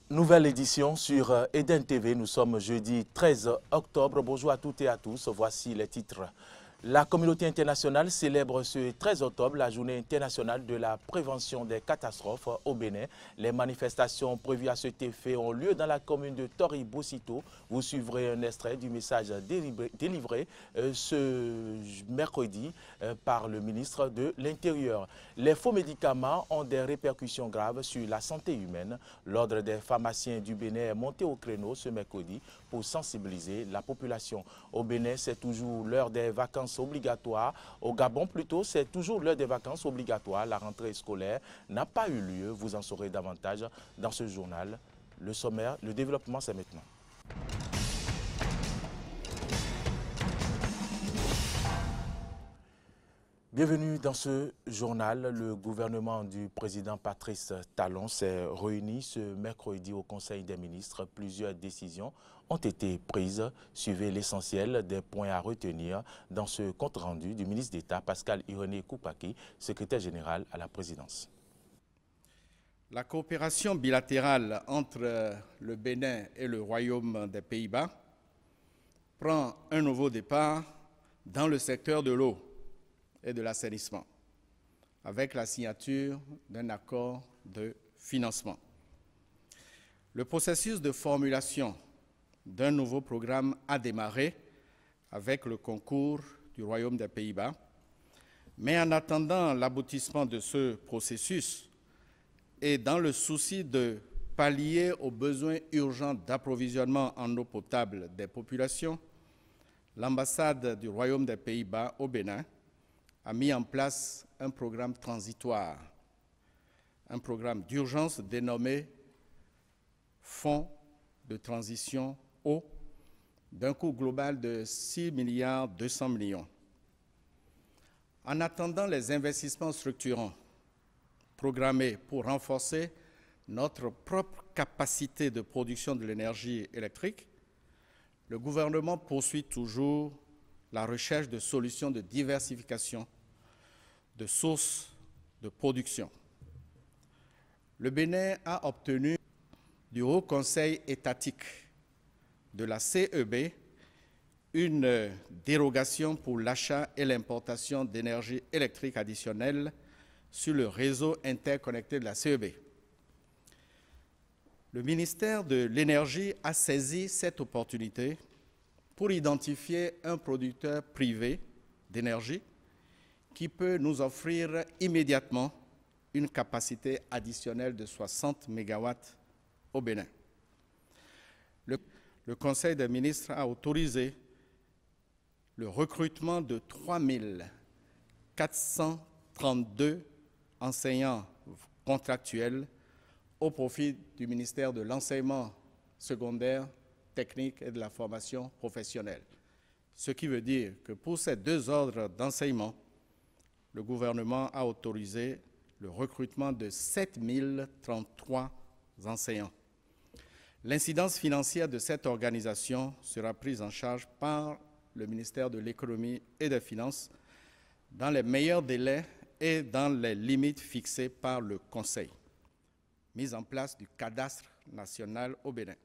Nouvelle édition sur Eden TV. Nous sommes jeudi 13 octobre. Bonjour à toutes et à tous. Voici les titres. La communauté internationale célèbre ce 13 octobre la journée internationale de la prévention des catastrophes au Bénin. Les manifestations prévues à cet effet ont lieu dans la commune de Tori-Bocito. Vous suivrez un extrait du message délivré ce mercredi par le ministre de l'Intérieur. Les faux médicaments ont des répercussions graves sur la santé humaine. L'ordre des pharmaciens du Bénin est monté au créneau ce mercredi pour sensibiliser la population. Au Bénin, c'est toujours l'heure des vacances obligatoires. Au Gabon, plutôt, c'est toujours l'heure des vacances obligatoires. La rentrée scolaire n'a pas eu lieu. Vous en saurez davantage dans ce journal. Le sommaire, le développement, c'est maintenant. Bienvenue dans ce journal. Le gouvernement du président Patrice Talon s'est réuni ce mercredi au Conseil des ministres. Plusieurs décisions ont été prises. Suivez l'essentiel des points à retenir dans ce compte-rendu du ministre d'État Pascal Irénée Koupaki, secrétaire général à la présidence. La coopération bilatérale entre le Bénin et le Royaume des Pays-Bas prend un nouveau départ dans le secteur de l'eau et de l'assainissement, avec la signature d'un accord de financement. Le processus de formulation d'un nouveau programme a démarré avec le concours du Royaume des Pays-Bas, mais en attendant l'aboutissement de ce processus et dans le souci de pallier aux besoins urgents d'approvisionnement en eau potable des populations, l'ambassade du Royaume des Pays-Bas au Bénin a mis en place un programme transitoire, un programme d'urgence dénommé Fonds de transition eau, d'un coût global de 6,2 milliards. En attendant les investissements structurants programmés pour renforcer notre propre capacité de production de l'énergie électrique, le gouvernement poursuit toujours la recherche de solutions de diversification de sources de production. Le Bénin a obtenu du Haut Conseil étatique de la CEB une dérogation pour l'achat et l'importation d'énergie électrique additionnelle sur le réseau interconnecté de la CEB. Le ministère de l'Énergie a saisi cette opportunité pour identifier un producteur privé d'énergie qui peut nous offrir immédiatement une capacité additionnelle de 60 MW au Bénin. Le Conseil des ministres a autorisé le recrutement de 3 432 enseignants contractuels au profit du ministère de l'Enseignement secondaire, technique et de la formation professionnelle. Ce qui veut dire que pour ces deux ordres d'enseignement, le gouvernement a autorisé le recrutement de 7 033 enseignants. L'incidence financière de cette organisation sera prise en charge par le ministère de l'Économie et des Finances dans les meilleurs délais et dans les limites fixées par le Conseil. Mise en place du cadastre national au Bénin.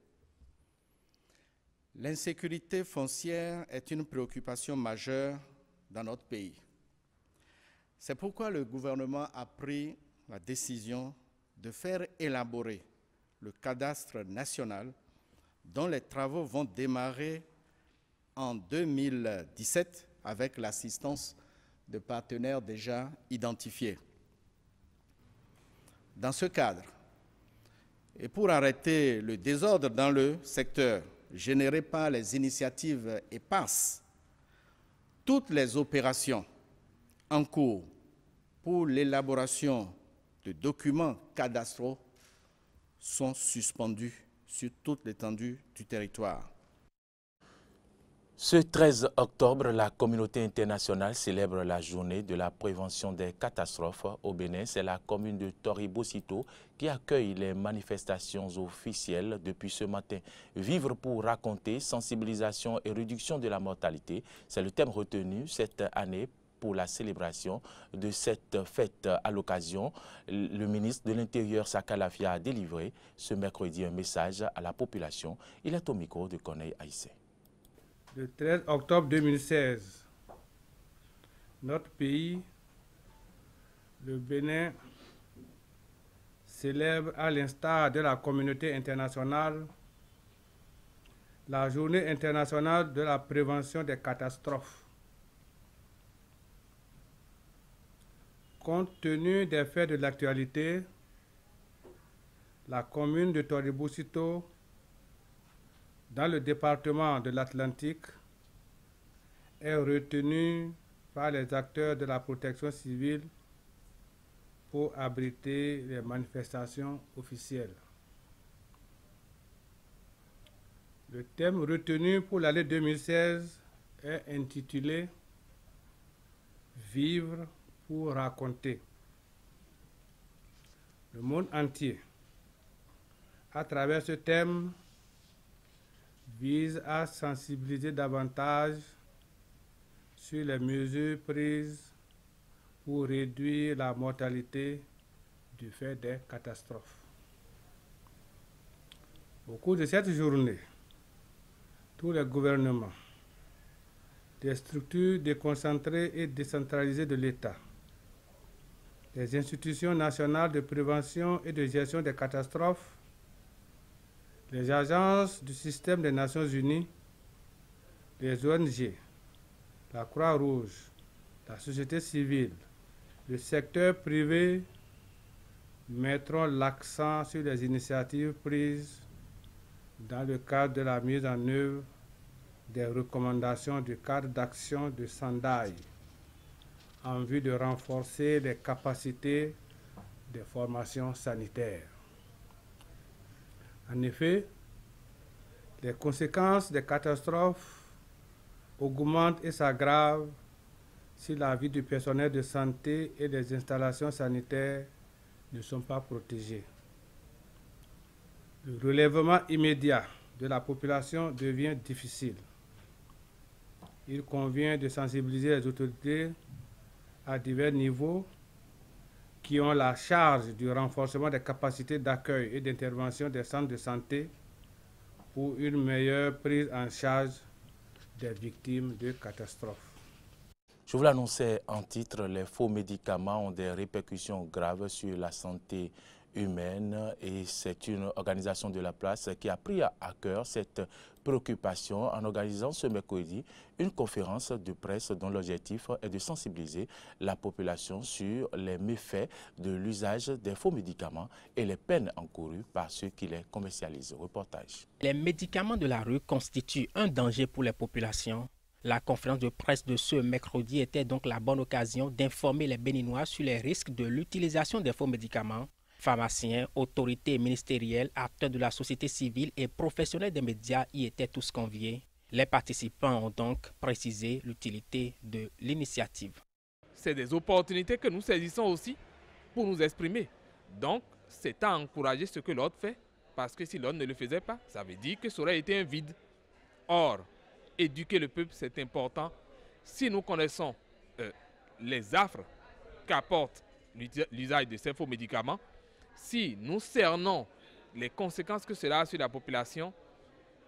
L'insécurité foncière est une préoccupation majeure dans notre pays. C'est pourquoi le gouvernement a pris la décision de faire élaborer le cadastre national dont les travaux vont démarrer en 2017 avec l'assistance de partenaires déjà identifiés. Dans ce cadre, et pour arrêter le désordre dans le secteur généré par les initiatives éparses, toutes les opérations en cours pour l'élaboration de documents cadastraux sont suspendues sur toute l'étendue du territoire. Ce 13 octobre, la communauté internationale célèbre la journée de la prévention des catastrophes au Bénin. C'est la commune de Tori-Bocito qui accueille les manifestations officielles depuis ce matin. Vivre pour raconter, sensibilisation et réduction de la mortalité, c'est le thème retenu cette année pour la célébration de cette fête. À l'occasion, le ministre de l'Intérieur, Saka Lafia, a délivré ce mercredi un message à la population. Il est au micro de Corneille Aïssé. Le 13 octobre 2016, notre pays, le Bénin, célèbre à l'instar de la communauté internationale la Journée internationale de la prévention des catastrophes. Compte tenu des faits de l'actualité, la commune de Toriboussito, dans le département de l'Atlantique, est retenue par les acteurs de la protection civile pour abriter les manifestations officielles. Le thème retenu pour l'année 2016 est intitulé « Vivre pour raconter ». Le monde entier, à travers ce thème, vise à sensibiliser davantage sur les mesures prises pour réduire la mortalité du fait des catastrophes. Au cours de cette journée, tous les gouvernements, des structures déconcentrées et décentralisées de l'État, les institutions nationales de prévention et de gestion des catastrophes, les agences du système des Nations Unies, les ONG, la Croix-Rouge, la société civile, le secteur privé mettront l'accent sur les initiatives prises dans le cadre de la mise en œuvre des recommandations du cadre d'action de Sendai en vue de renforcer les capacités des formations sanitaires. En effet, les conséquences des catastrophes augmentent et s'aggravent si la vie du personnel de santé et des installations sanitaires ne sont pas protégées. Le relèvement immédiat de la population devient difficile. Il convient de sensibiliser les autorités à divers niveaux qui ont la charge du renforcement des capacités d'accueil et d'intervention des centres de santé pour une meilleure prise en charge des victimes de catastrophes. Je vous l'annonçais en titre, les faux médicaments ont des répercussions graves sur la santé humaine et c'est une organisation de la place qui a pris à cœur cette préoccupation en organisant ce mercredi une conférence de presse dont l'objectif est de sensibiliser la population sur les méfaits de l'usage des faux médicaments et les peines encourues par ceux qui les commercialisent. Reportage. Les médicaments de la rue constituent un danger pour les populations. La conférence de presse de ce mercredi était donc la bonne occasion d'informer les Béninois sur les risques de l'utilisation des faux médicaments. Pharmaciens, autorités ministérielles, acteurs de la société civile et professionnels des médias y étaient tous conviés. Les participants ont donc précisé l'utilité de l'initiative. C'est des opportunités que nous saisissons aussi pour nous exprimer. Donc, c'est à encourager ce que l'autre fait, parce que si l'autre ne le faisait pas, ça veut dire que ça aurait été un vide. Or, éduquer le peuple, c'est important. Si nous connaissons les affres qu'apporte l'usage de ces faux médicaments, si nous cernons les conséquences que cela a sur la population,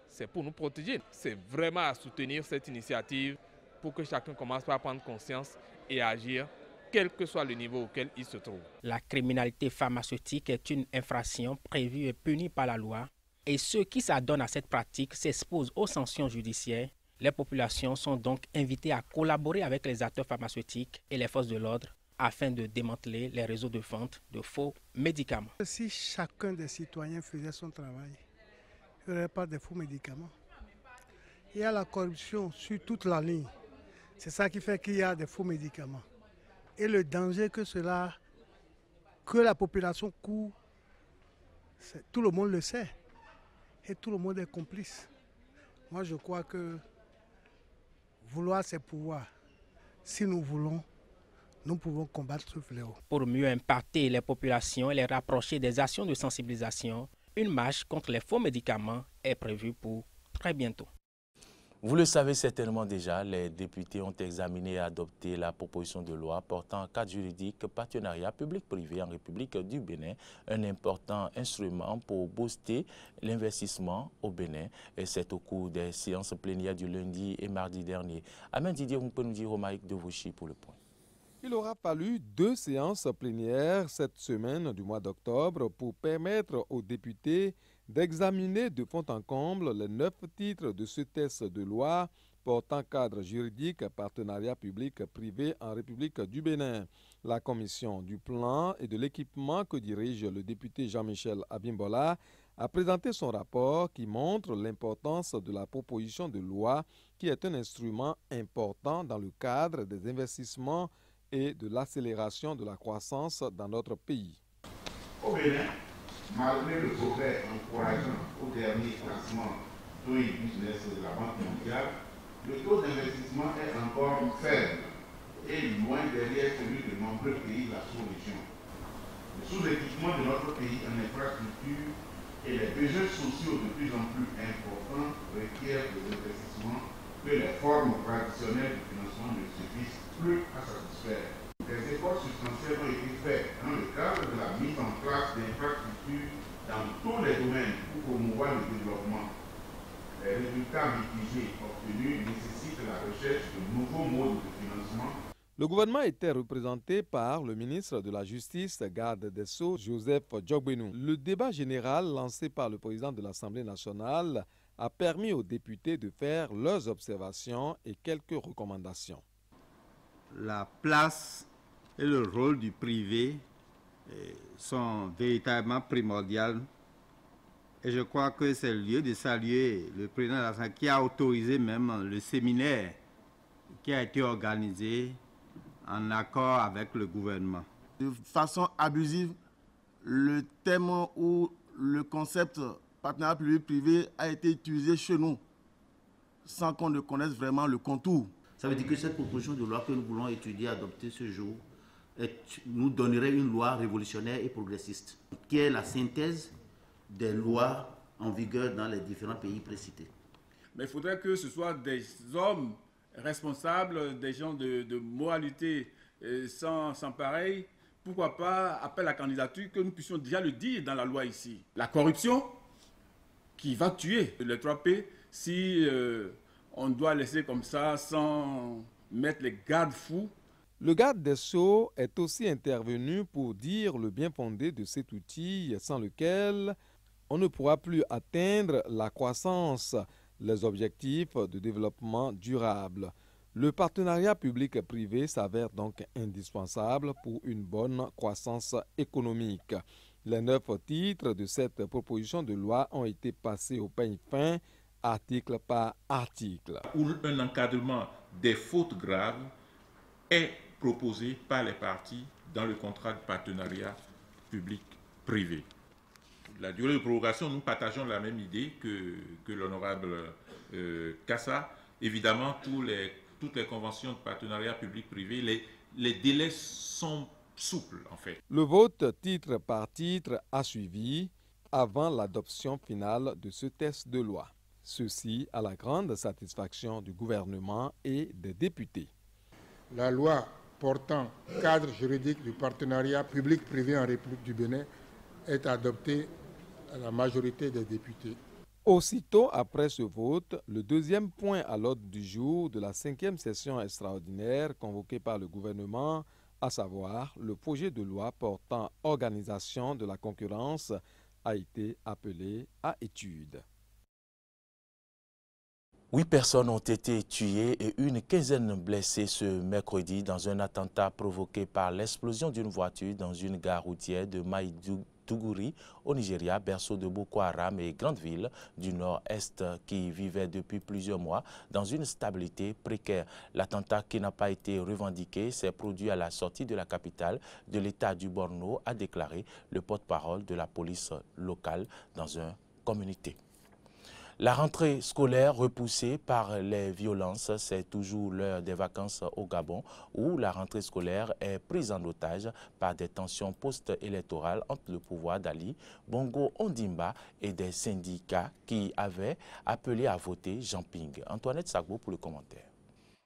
c'est pour nous protéger. C'est vraiment à soutenir cette initiative pour que chacun commence par prendre conscience et agir, quel que soit le niveau auquel il se trouve. La criminalité pharmaceutique est une infraction prévue et punie par la loi. Et ceux qui s'adonnent à cette pratique s'exposent aux sanctions judiciaires. Les populations sont donc invitées à collaborer avec les acteurs pharmaceutiques et les forces de l'ordre afin de démanteler les réseaux de vente de faux médicaments. Si chacun des citoyens faisait son travail, il n'y aurait pas de faux médicaments. Il y a la corruption sur toute la ligne. C'est ça qui fait qu'il y a des faux médicaments. Et le danger que la population court, tout le monde le sait. Et tout le monde est complice. Moi, je crois que vouloir, c'est pouvoir. Si nous voulons, nous pouvons combattre ce fléau. Pour mieux impacter les populations et les rapprocher des actions de sensibilisation, une marche contre les faux médicaments est prévue pour très bientôt. Vous le savez certainement déjà, les députés ont examiné et adopté la proposition de loi portant cadre juridique partenariat public-privé en République du Bénin, un important instrument pour booster l'investissement au Bénin. Et c'est au cours des séances plénières du lundi et mardi dernier. Amen Didier, vous pouvez nous dire Romaïque de Vauchy pour le point. Il aura fallu 2 séances plénières cette semaine du mois d'octobre pour permettre aux députés d'examiner de fond en comble les 9 titres de ce texte de loi portant cadre juridique partenariat public-privé en République du Bénin. La commission du plan et de l'équipement que dirige le député Jean-Michel Abimbola a présenté son rapport qui montre l'importance de la proposition de loi qui est un instrument important dans le cadre des investissements et de l'accélération de la croissance dans notre pays. Au Bénin, malgré le progrès encourageant au dernier classement Doing Business de la Banque mondiale, le taux d'investissement est encore faible et loin derrière celui de nombreux pays de la sous-région. Le sous-équipement de notre pays en infrastructure et les besoins sociaux de plus en plus importants requièrent des investissements que les formes traditionnelles de financement ne suffisent plus à satisfaire. Des efforts substantiels ont été faits dans le cadre de la mise en place d'infrastructures dans tous les domaines pour promouvoir le développement. Les résultats mitigés obtenus nécessitent la recherche de nouveaux modes de financement. Le gouvernement était représenté par le ministre de la Justice, garde des Sceaux, Joseph Djogbenou. Le débat général lancé par le président de l'Assemblée nationale a permis aux députés de faire leurs observations et quelques recommandations. La place et le rôle du privé sont véritablement primordiaux. Et je crois que c'est le lieu de saluer le président de l'Assemblée qui a autorisé même le séminaire qui a été organisé en accord avec le gouvernement. De façon abusive, le thème ou le concept partenariat public-privé a été utilisé chez nous sans qu'on ne connaisse vraiment le contour. Ça veut dire que cette proposition de loi que nous voulons étudier, adopter ce jour, nous donnerait une loi révolutionnaire et progressiste, qui est la synthèse des lois en vigueur dans les différents pays précités. Mais il faudrait que ce soit des hommes responsables, des gens de moralité sans pareil. Pourquoi pas, après la candidature, que nous puissions déjà le dire dans la loi ici. La corruption qui va tuer les 3 P si on doit laisser comme ça sans mettre les garde-fous. Le garde des Sceaux est aussi intervenu pour dire le bien fondé de cet outil sans lequel on ne pourra plus atteindre la croissance, les objectifs de développement durable. Le partenariat public-privé s'avère donc indispensable pour une bonne croissance économique. Les 9 titres de cette proposition de loi ont été passés au peigne fin, article par article. Où un encadrement des fautes graves est proposé par les parties dans le contrat de partenariat public-privé. La durée de prorogation, nous partageons la même idée que l'honorable Kassa. Évidemment, toutes les conventions de partenariat public-privé, les délais sont souples en fait. Le vote titre par titre a suivi avant l'adoption finale de ce texte de loi. Ceci à la grande satisfaction du gouvernement et des députés. La loi portant cadre juridique du partenariat public-privé en République du Bénin est adoptée à la majorité des députés. Aussitôt après ce vote, le deuxième point à l'ordre du jour de la 5e session extraordinaire convoquée par le gouvernement, à savoir le projet de loi portant organisation de la concurrence, a été appelé à étude. 8 personnes ont été tuées et une quinzaine blessées ce mercredi dans un attentat provoqué par l'explosion d'une voiture dans une gare routière de Maïdougouri au Nigeria, berceau de Boko Haram et grande ville du nord-est qui vivait depuis plusieurs mois dans une stabilité précaire. L'attentat qui n'a pas été revendiqué s'est produit à la sortie de la capitale de l'État du Borno, a déclaré le porte-parole de la police locale dans un communiqué. La rentrée scolaire repoussée par les violences, c'est toujours l'heure des vacances au Gabon où la rentrée scolaire est prise en otage par des tensions post-électorales entre le pouvoir d'Ali Bongo Ondimba et des syndicats qui avaient appelé à voter Jean Ping. Antoinette Sagbo pour le commentaire.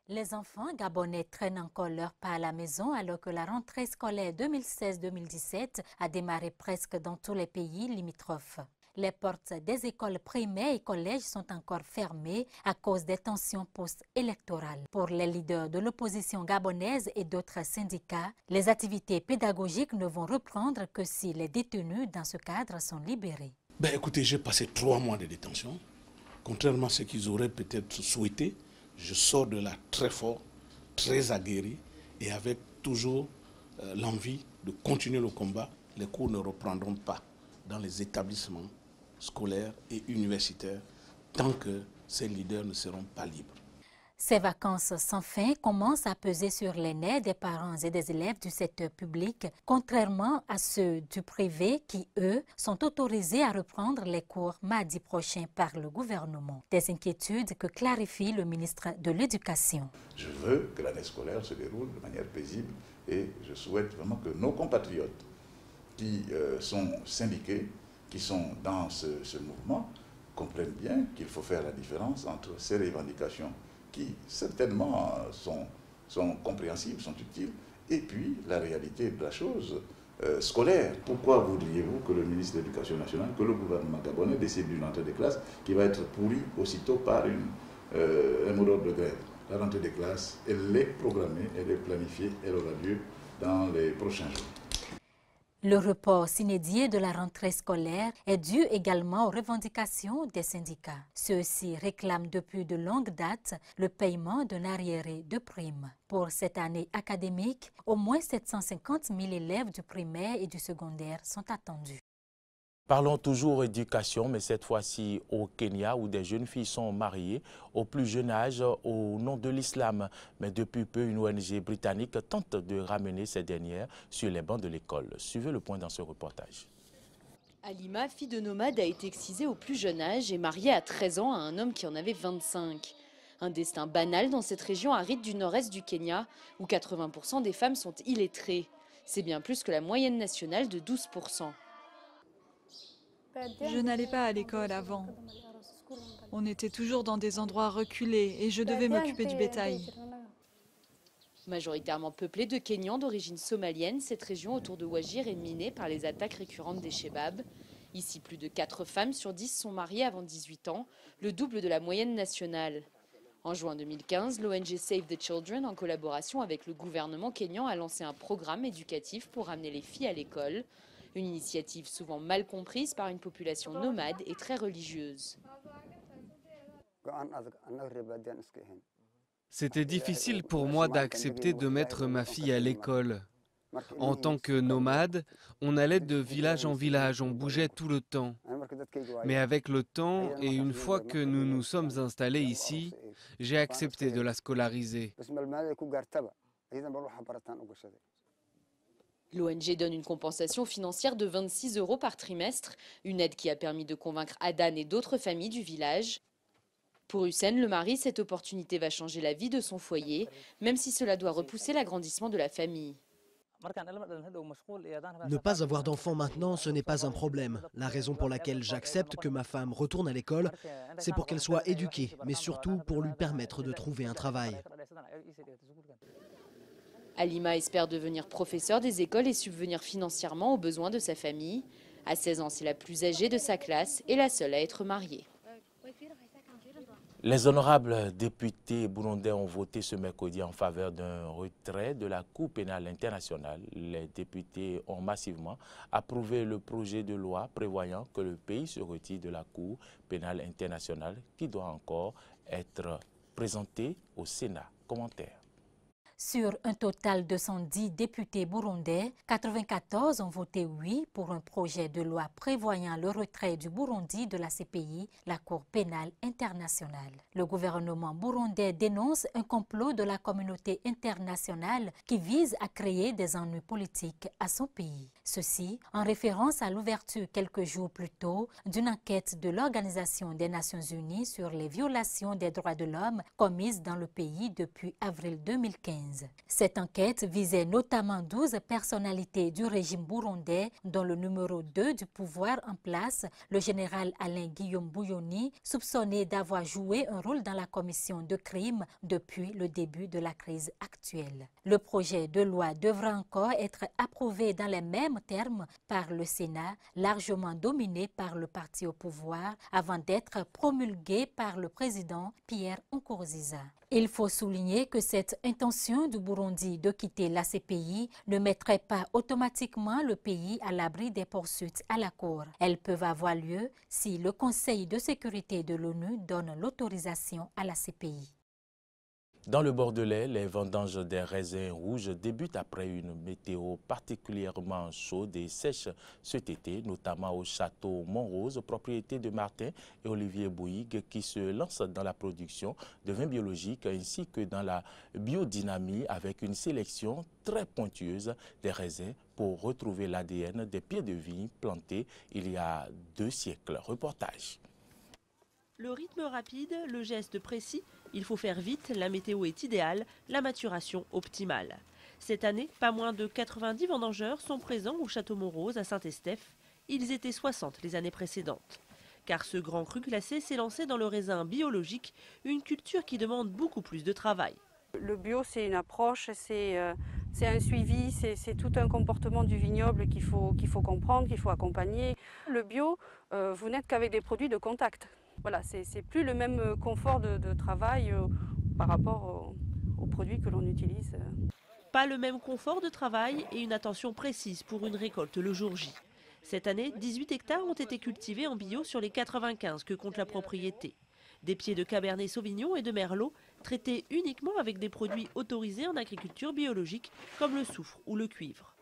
Les enfants gabonais traînent encore leur pas à la maison alors que la rentrée scolaire 2016-2017 a démarré presque dans tous les pays limitrophes. Les portes des écoles primaires et collèges sont encore fermées à cause des tensions post-électorales. Pour les leaders de l'opposition gabonaise et d'autres syndicats, les activités pédagogiques ne vont reprendre que si les détenus dans ce cadre sont libérés. Écoutez, j'ai passé 3 mois de détention. Contrairement à ce qu'ils auraient peut-être souhaité, je sors de là très fort, très aguerri et avec toujours l'envie de continuer le combat. Les cours ne reprendront pas dans les établissements scolaires et universitaires tant que ces leaders ne seront pas libres. Ces vacances sans fin commencent à peser sur les nerfs des parents et des élèves du secteur public, contrairement à ceux du privé qui, eux, sont autorisés à reprendre les cours mardi prochain par le gouvernement. Des inquiétudes que clarifie le ministre de l'Éducation. Je veux que l'année scolaire se déroule de manière paisible et je souhaite vraiment que nos compatriotes qui sont syndiqués, qui sont dans ce mouvement, comprennent bien qu'il faut faire la différence entre ces revendications qui certainement sont compréhensibles, sont utiles, et puis la réalité de la chose scolaire. Pourquoi voudriez-vous que le ministre de l'Éducation nationale, que le gouvernement gabonais décide d'une rentrée des classes qui va être pourrie aussitôt par un mot d'ordre de grève? La rentrée des classes, elle est programmée, elle est planifiée, elle aura lieu dans les prochains jours. Le report s'inédit de la rentrée scolaire est dû également aux revendications des syndicats. Ceux-ci réclament depuis de longues dates le paiement d'un arriéré de primes. Pour cette année académique, au moins 750 000 élèves du primaire et du secondaire sont attendus. Parlons toujours éducation, mais cette fois-ci au Kenya, où des jeunes filles sont mariées au plus jeune âge au nom de l'islam. Mais depuis peu, une ONG britannique tente de ramener ces dernières sur les bancs de l'école. Suivez le point dans ce reportage. Halima, fille de nomade, a été excisée au plus jeune âge et mariée à 13 ans à un homme qui en avait 25. Un destin banal dans cette région aride du nord-est du Kenya, où 80% des femmes sont illettrées. C'est bien plus que la moyenne nationale de 12%. Je n'allais pas à l'école avant. On était toujours dans des endroits reculés et je devais m'occuper du bétail. Majoritairement peuplée de Kenyans d'origine somalienne, cette région autour de Wajir est minée par les attaques récurrentes des Shebabs. Ici, plus de 4 femmes sur 10 sont mariées avant 18 ans, le double de la moyenne nationale. En juin 2015, l'ONG Save the Children, en collaboration avec le gouvernement kényan, a lancé un programme éducatif pour ramener les filles à l'école. Une initiative souvent mal comprise par une population nomade et très religieuse. C'était difficile pour moi d'accepter de mettre ma fille à l'école. En tant que nomade, on allait de village en village, on bougeait tout le temps. Mais avec le temps et une fois que nous nous sommes installés ici, j'ai accepté de la scolariser. L'ONG donne une compensation financière de 26 € par trimestre, une aide qui a permis de convaincre Adan et d'autres familles du village. Pour Hussein, le mari, cette opportunité va changer la vie de son foyer, même si cela doit repousser l'agrandissement de la famille. Ne pas avoir d'enfants maintenant, ce n'est pas un problème. La raison pour laquelle j'accepte que ma femme retourne à l'école, c'est pour qu'elle soit éduquée, mais surtout pour lui permettre de trouver un travail. Halima espère devenir professeur des écoles et subvenir financièrement aux besoins de sa famille. À 16 ans, c'est la plus âgée de sa classe et la seule à être mariée. Les honorables députés burundais ont voté ce mercredi en faveur d'un retrait de la Cour pénale internationale. Les députés ont massivement approuvé le projet de loi prévoyant que le pays se retire de la Cour pénale internationale qui doit encore être présenté au Sénat. Commentaire. Sur un total de 110 députés burundais, 94 ont voté oui pour un projet de loi prévoyant le retrait du Burundi de la CPI, la Cour pénale internationale. Le gouvernement burundais dénonce un complot de la communauté internationale qui vise à créer des ennuis politiques à son pays. Ceci en référence à l'ouverture quelques jours plus tôt d'une enquête de l'Organisation des Nations Unies sur les violations des droits de l'homme commises dans le pays depuis avril 2015. Cette enquête visait notamment 12 personnalités du régime burundais, dont le numéro 2 du pouvoir en place, le général Alain Guillaume Bouilloni, soupçonné d'avoir joué un rôle dans la commission de crimes depuis le début de la crise actuelle. Le projet de loi devra encore être approuvé dans les mêmes termes par le Sénat, largement dominé par le parti au pouvoir, avant d'être promulgué par le président Pierre Nkurunziza. Il faut souligner que cette intention du Burundi de quitter la CPI ne mettrait pas automatiquement le pays à l'abri des poursuites à la Cour. Elles peuvent avoir lieu si le Conseil de sécurité de l'ONU donne l'autorisation à la CPI. Dans le Bordelais, les vendanges des raisins rouges débutent après une météo particulièrement chaude et sèche cet été, notamment au château Montrose, propriété de Martin et Olivier Bouygues, qui se lancent dans la production de vins biologiques ainsi que dans la biodynamie avec une sélection très pointueuse des raisins pour retrouver l'ADN des pieds de vigne plantés il y a 2 siècles. Reportage. Le rythme rapide, le geste précis, il faut faire vite, la météo est idéale, la maturation optimale. Cette année, pas moins de 90 vendangeurs sont présents au château Montrose à Saint-Estèphe. Ils étaient 60 les années précédentes. Car ce grand cru classé s'est lancé dans le raisin biologique, une culture qui demande beaucoup plus de travail. Le bio, c'est une approche, c'est un suivi, c'est tout un comportement du vignoble qu'il faut comprendre, qu'il faut accompagner. Le bio, vous n'êtes qu'avec des produits de contact. Voilà, c'est plus le même confort de travail par rapport aux produits que l'on utilise. Pas le même confort de travail et une attention précise pour une récolte le jour J. Cette année, 18 hectares ont été cultivés en bio sur les 95 que compte la propriété. Des pieds de Cabernet Sauvignon et de Merlot traités uniquement avec des produits autorisés en agriculture biologique comme le soufre ou le cuivre.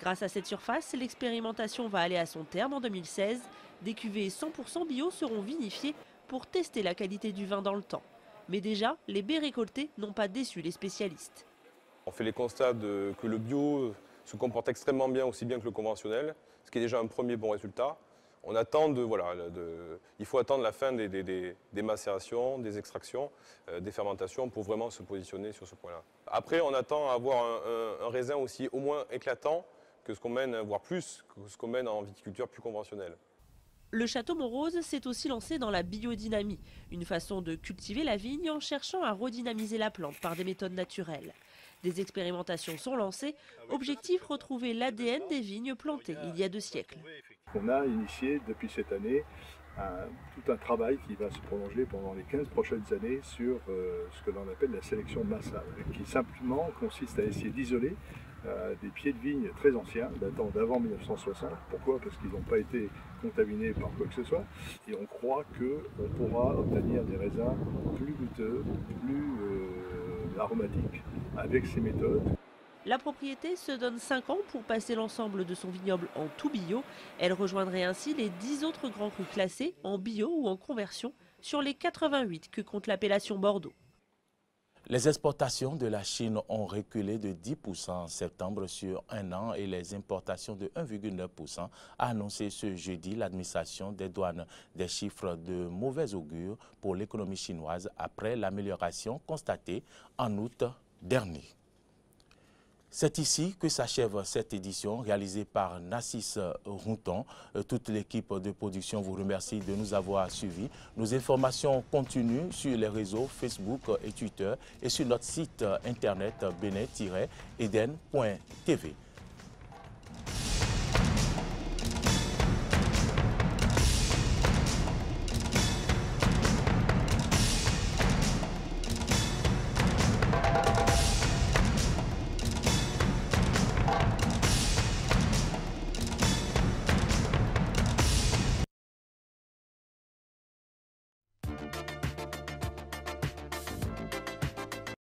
Grâce à cette surface, l'expérimentation va aller à son terme en 2016. Des cuvées 100% bio seront vinifiées pour tester la qualité du vin dans le temps. Mais déjà, les baies récoltées n'ont pas déçu les spécialistes. On fait les constats que le bio se comporte extrêmement bien, aussi bien que le conventionnel, ce qui est déjà un premier bon résultat. On attend il faut attendre la fin des macérations, des extractions, des fermentations pour vraiment se positionner sur ce point-là. Après, on attend à avoir un raisin aussi au moins éclatant que ce qu'on mène, voire plus que ce qu'on mène en viticulture plus conventionnelle. Le château Montrose s'est aussi lancé dans la biodynamie, une façon de cultiver la vigne en cherchant à redynamiser la plante par des méthodes naturelles. Des expérimentations sont lancées, objectif retrouver l'ADN des vignes plantées il y a 2 siècles. On a initié depuis cette année tout un travail qui va se prolonger pendant les 15 prochaines années sur ce que l'on appelle la sélection massale, qui simplement consiste à essayer d'isoler des pieds de vigne très anciens, datant d'avant 1960. Pourquoi? Parce qu'ils n'ont pas été contaminés par quoi que ce soit. Et on croit qu'on pourra obtenir des raisins plus goûteux, plus aromatiques avec ces méthodes. La propriété se donne 5 ans pour passer l'ensemble de son vignoble en tout bio. Elle rejoindrait ainsi les 10 autres grands crus classés en bio ou en conversion sur les 88 que compte l'appellation Bordeaux. Les exportations de la Chine ont reculé de 10% en septembre sur un an et les importations de 1,9% a annoncé ce jeudi l'administration des douanes, des chiffres de mauvais augure pour l'économie chinoise après l'amélioration constatée en août dernier. C'est ici que s'achève cette édition réalisée par Nassis Routon. Toute l'équipe de production vous remercie de nous avoir suivis. Nos informations continuent sur les réseaux Facebook et Twitter et sur notre site internet benin-eden.tv.